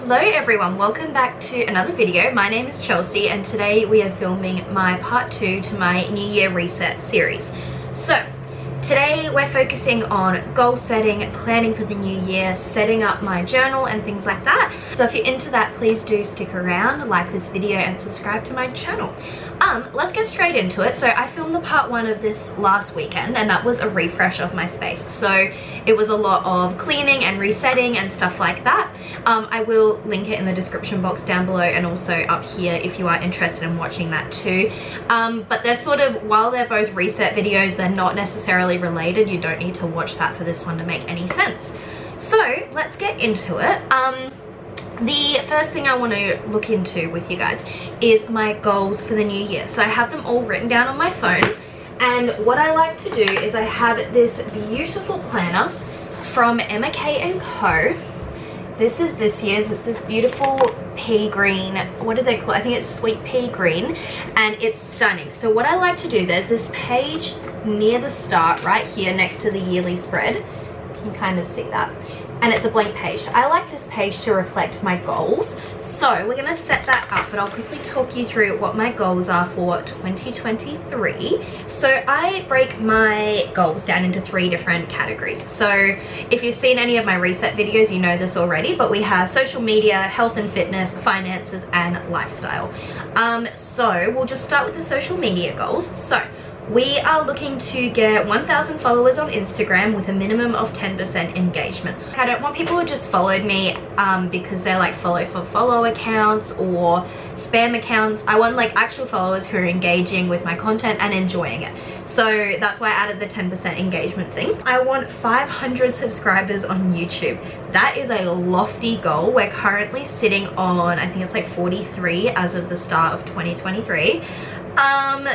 Hello everyone, welcome back to another video. My name is Chelsea and today we are filming my part 2 to my New Year Reset series. So today we're focusing on goal setting, planning for the new year, setting up my journal and things like that. So if you're into that, please do stick around, like this video and subscribe to my channel. Let's get straight into it. So I filmed the part 1 of this last weekend and that was a refresh of my space. So it was a lot of cleaning and resetting and stuff like that. I will link it in the description box down below and also up here if you are interested in watching that too. But they're sort of, while they're both reset videos, they're not necessarily related. You don't need to watch that for this one to make any sense. So let's get into it. The first thing I want to look into with you guys is my goals for the new year. So I have them all written down on my phone, and what I like to do is I have this beautiful planner from Emma K & Co. This is this year's. It's this beautiful pea green, what do they call it? I think it's sweet pea green, and it's stunning. So what I like to do, there's this page near the start right here next to the yearly spread. You can kind of see that. And it's a blank page. I like this page to reflect my goals. So we're gonna set that up, but I'll quickly talk you through what my goals are for 2023. So I break my goals down into 3 different categories. So if you've seen any of my reset videos, you know this already, but we have social media, health and fitness, finances, and lifestyle. So we'll just start with the social media goals. So we are looking to get 1,000 followers on Instagram with a minimum of 10% engagement. I don't want people who just followed me because they're like follow for follow accounts or spam accounts. I want like actual followers who are engaging with my content and enjoying it. So that's why I added the 10% engagement thing. I want 500 subscribers on YouTube. That is a lofty goal. We're currently sitting on, I think it's like 43 as of the start of 2023.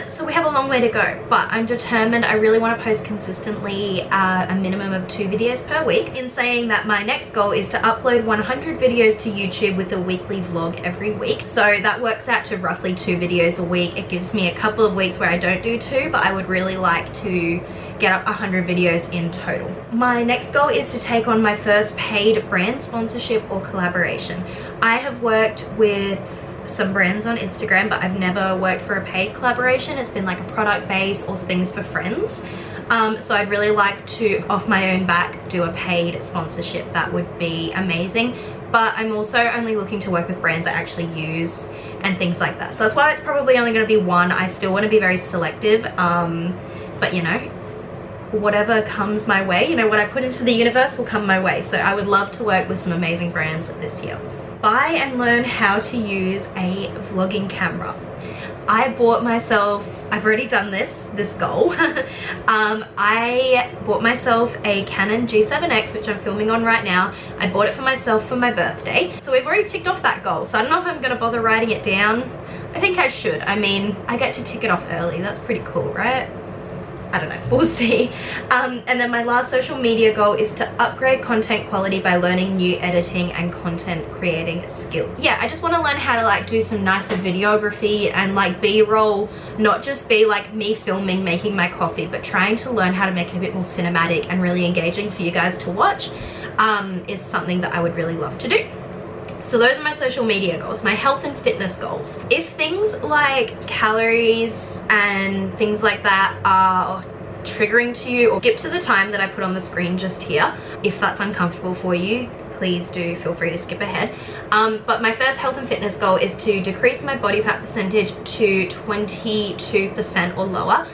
So we have a long way to go, but I'm determined. I really want to post consistently a minimum of 2 videos per week. In saying that, my next goal is to upload 100 videos to YouTube with a weekly vlog every week. So that works out to roughly 2 videos a week. It gives me a couple of weeks where I don't do 2, but I would really like to get up 100 videos in total. My next goal is to take on my first paid brand sponsorship or collaboration. I have worked with some brands on Instagram, but I've never worked for a paid collaboration. It's been like a product base or things for friends. So I'd really like to, off my own back, do a paid sponsorship. That would be amazing. But I'm also only looking to work with brands I actually use and things like that. So that's why it's probably only going to be 1. I still want to be very selective, but you know, whatever comes my way, you know, what I put into the universe will come my way. So I would love to work with some amazing brands this year. Buy and learn how to use a vlogging camera. I bought myself, I've already done this goal. I bought myself a Canon G7X, which I'm filming on right now. I bought it for myself for my birthday. So we've already ticked off that goal. So I don't know if I'm gonna bother writing it down. I think I should. I mean, I get to tick it off early. That's pretty cool, right? I don't know, we'll see. And then my last social media goal is to upgrade content quality by learning new editing and content creating skills. Yeah, I just want to learn how to like do some nicer videography and like B-roll, not just be like me filming, making my coffee, but trying to learn how to make it a bit more cinematic and really engaging for you guys to watch is something that I would really love to do. So those are my social media goals. My health and fitness goals. If things like calories and things like that are triggering to you, or skip to the time that I put on the screen just here. If that's uncomfortable for you, please do feel free to skip ahead. But my first health and fitness goal is to decrease my body fat percentage to 22% or lower.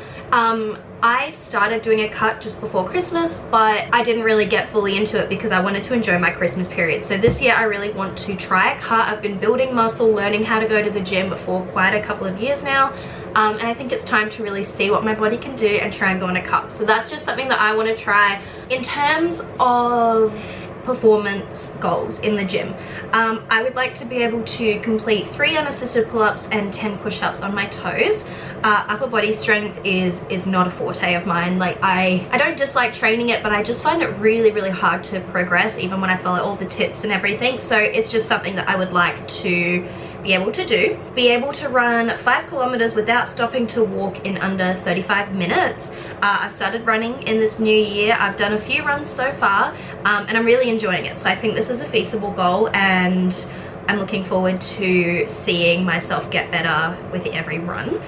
I started doing a cut just before Christmas, but I didn't really get fully into it because I wanted to enjoy my Christmas period. So this year I really want to try a cut. I've been building muscle, learning how to go to the gym for quite a couple of years now. And I think it's time to really see what my body can do and try and go on a cut. So that's just something that I want to try. In terms of performance goals in the gym, I would like to be able to complete 3 unassisted pull-ups and 10 push-ups on my toes. Upper body strength is not a forte of mine. Like I don't dislike training it, but I just find it really hard to progress even when I follow all the tips and everything. So it's just something that I would like to be able to do. Be able to run 5 kilometers without stopping to walk in under 35 minutes. I've started running in this new year. I've done a few runs so far, and I'm really enjoying it. So I think this is a feasible goal, and I'm looking forward to seeing myself get better with every run.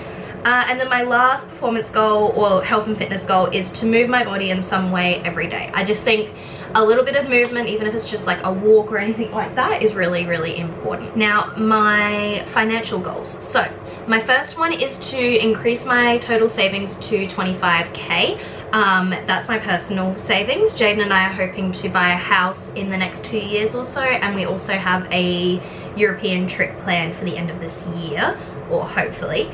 And then my last performance goal or health and fitness goal is to move my body in some way every day. I just think a little bit of movement, even if it's just like a walk or anything like that, is really, really important. Now, my financial goals. So my first one is to increase my total savings to 25k. That's my personal savings. Jaden and I are hoping to buy a house in the next 2 years or so, and we also have a European trip planned for the end of this year, or hopefully.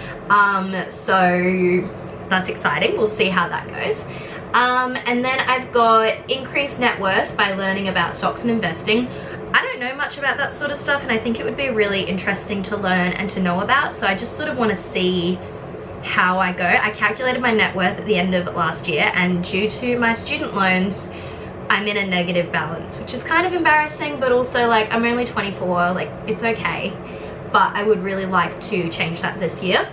So that's exciting. We'll see how that goes. And then I've got increased net worth by learning about stocks and investing. I don't know much about that sort of stuff, and I think it would be really interesting to learn and to know about, so I just sort of want to see how I go. I calculated my net worth at the end of last year, and due to my student loans, I'm in a negative balance, which is kind of embarrassing, but also like I'm only 24, like it's okay, but I would really like to change that this year.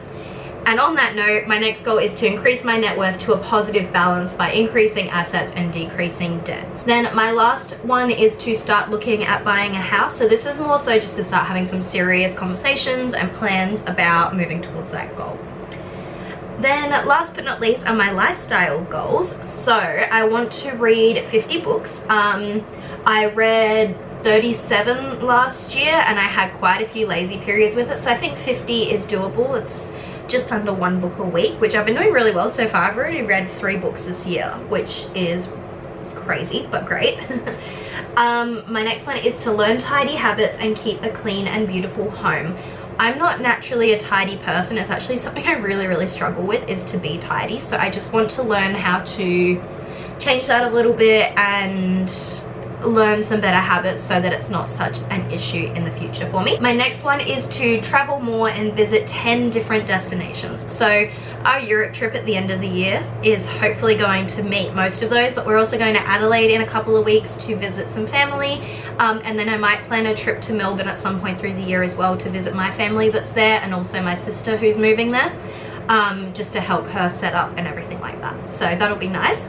And on that note, my next goal is to increase my net worth to a positive balance by increasing assets and decreasing debts. Then my last one is to start looking at buying a house. So this is more so just to start having some serious conversations and plans about moving towards that goal. Then last but not least are my lifestyle goals. So I want to read 50 books. I read 37 last year, and I had quite a few lazy periods with it, so I think 50 is doable. It's just under 1 book a week, which I've been doing really well so far. I've already read 3 books this year, which is crazy but great. My next one is to learn tidy habits and keep a clean and beautiful home. I'm not naturally a tidy person. It's actually something I really struggle with, is to be tidy, so I just want to learn how to change that a little bit and learn some better habits so that it's not such an issue in the future for me. My next one is to travel more and visit 10 different destinations. So our Europe trip at the end of the year is hopefully going to meet most of those, but we're also going to Adelaide in a couple of weeks to visit some family, and then I might plan a trip to Melbourne at some point through the year as well to visit my family that's there, and also my sister who's moving there, just to help her set up and everything like that. So that'll be nice.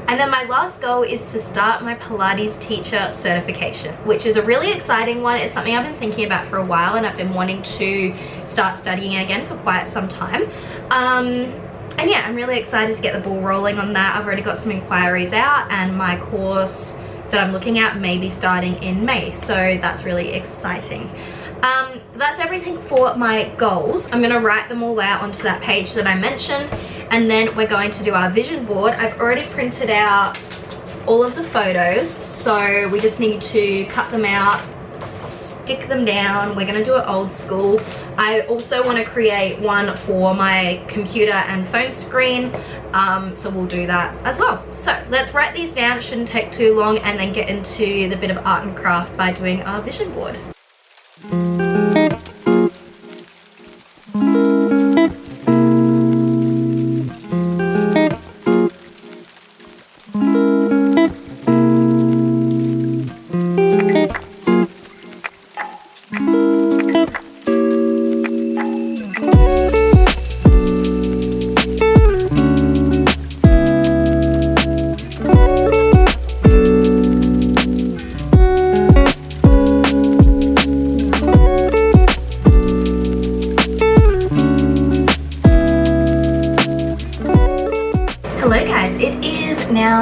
And then my last goal is to start my Pilates teacher certification, which is a really exciting one. It's something I've been thinking about for a while, and I've been wanting to start studying again for quite some time. And yeah, I'm really excited to get the ball rolling on that. I've already got some inquiries out, and my course that I'm looking at may be starting in May, so that's really exciting. That's everything for my goals. I'm going to write them all out onto that page that I mentioned, and then we're going to do our vision board. I've already printed out all of the photos, so we just need to cut them out, stick them down. We're going to do it old school. I also want to create one for my computer and phone screen, so we'll do that as well. So let's write these down. It shouldn't take too long, and then get into the bit of art and craft by doing our vision board.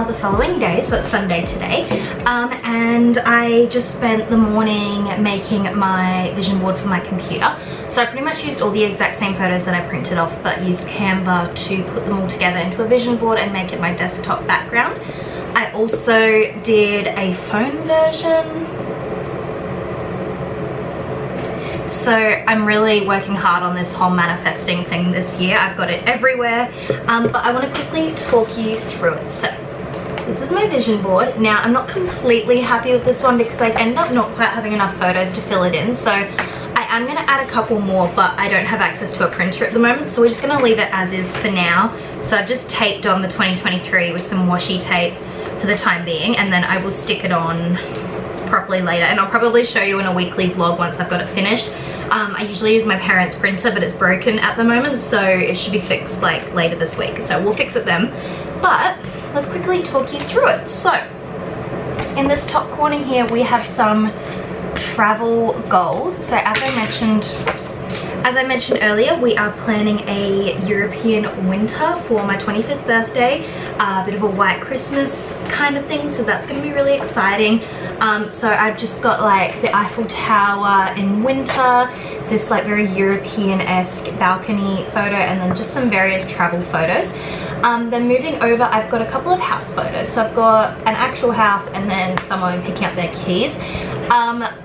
The following day, so it's Sunday today, and I just spent the morning making my vision board for my computer. So I pretty much used all the exact same photos that I printed off, but used Canva to put them all together into a vision board and make it my desktop background. I also did a phone version. So I'm really working hard on this whole manifesting thing this year. I've got it everywhere, but I want to quickly talk you through it. So this is my vision board. Now, I'm not completely happy with this one because I end up not quite having enough photos to fill it in. So I am going to add a couple more, but I don't have access to a printer at the moment. So we're just going to leave it as is for now. So I've just taped on the 2023 with some washi tape for the time being, and then I will stick it on properly later. And I'll probably show you in a weekly vlog once I've got it finished. I usually use my parents' printer, but it's broken at the moment, so it should be fixed like later this week. So we'll fix it then. But let's quickly talk you through it. So in this top corner here, we have some travel goals. So as I mentioned earlier, we are planning a European winter for my 25th birthday, a bit of a white Christmas kind of thing, so that's going to be really exciting. So I've just got like the Eiffel Tower in winter, this like very European-esque balcony photo, and then just some various travel photos. Then moving over, I've got a couple of house photos. So I've got an actual house and then someone picking up their keys.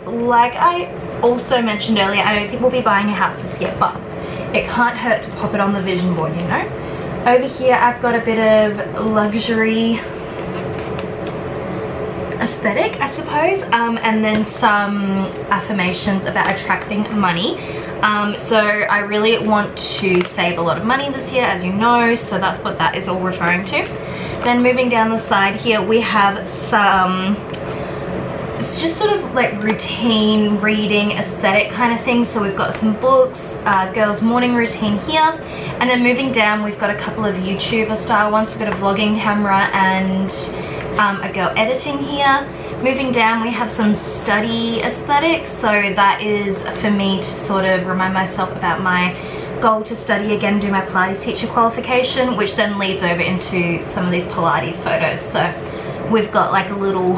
Like I also mentioned earlier, I don't think we'll be buying a house this year, but it can't hurt to pop it on the vision board, you know. Over here I've got a bit of luxury aesthetic, I suppose, and then some affirmations about attracting money. So I really want to save a lot of money this year, as you know, so that's what that is all referring to. Then moving down the side here, we have some, it's just sort of like routine reading aesthetic kind of thing. So we've got some books, girls morning routine here, and then moving down we've got a couple of YouTuber style ones. We've got a vlogging camera and a girl editing here. Moving down we have some study aesthetics, so that is for me to sort of remind myself about my goal to study again, do my Pilates teacher qualification, which then leads over into some of these Pilates photos. So we've got like a little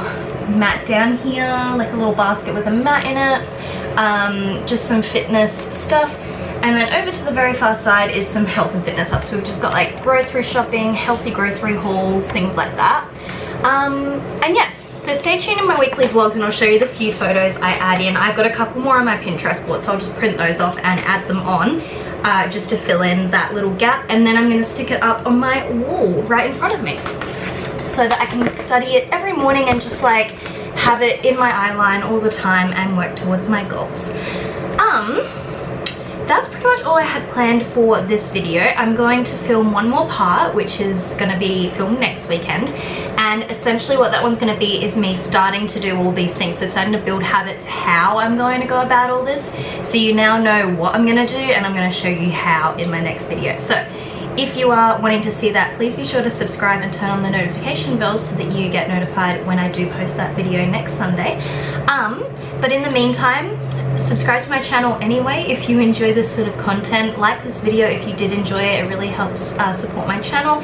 mat down here, like a little basket with a mat in it, just some fitness stuff. And then over to the very far side is some health and fitness stuff. So we've just got like grocery shopping, healthy grocery hauls, things like that. And yeah, so stay tuned in my weekly vlogs and I'll show you the few photos I add in. I've got a couple more on my Pinterest board, so I'll just print those off and add them on just to fill in that little gap. And then I'm going to stick it up on my wall right in front of me so that I can study it every morning and just like have it in my eye line all the time and work towards my goals. That's pretty much all I had planned for this video. I'm going to film one more part, which is going to be filmed next weekend, and essentially what that one's going to be is me starting to do all these things, so starting to build habits, how I'm going to go about all this, so you now know what I'm going to do and I'm going to show you how in my next video. So if you are wanting to see that, please be sure to subscribe and turn on the notification bell so that you get notified when I do post that video next Sunday. But in the meantime, subscribe to my channel anyway if you enjoy this sort of content. Like this video if you did enjoy it, it really helps support my channel,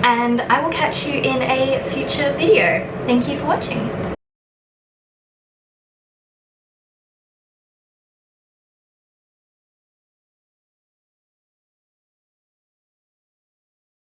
and I will catch you in a future video. Thank you for watching.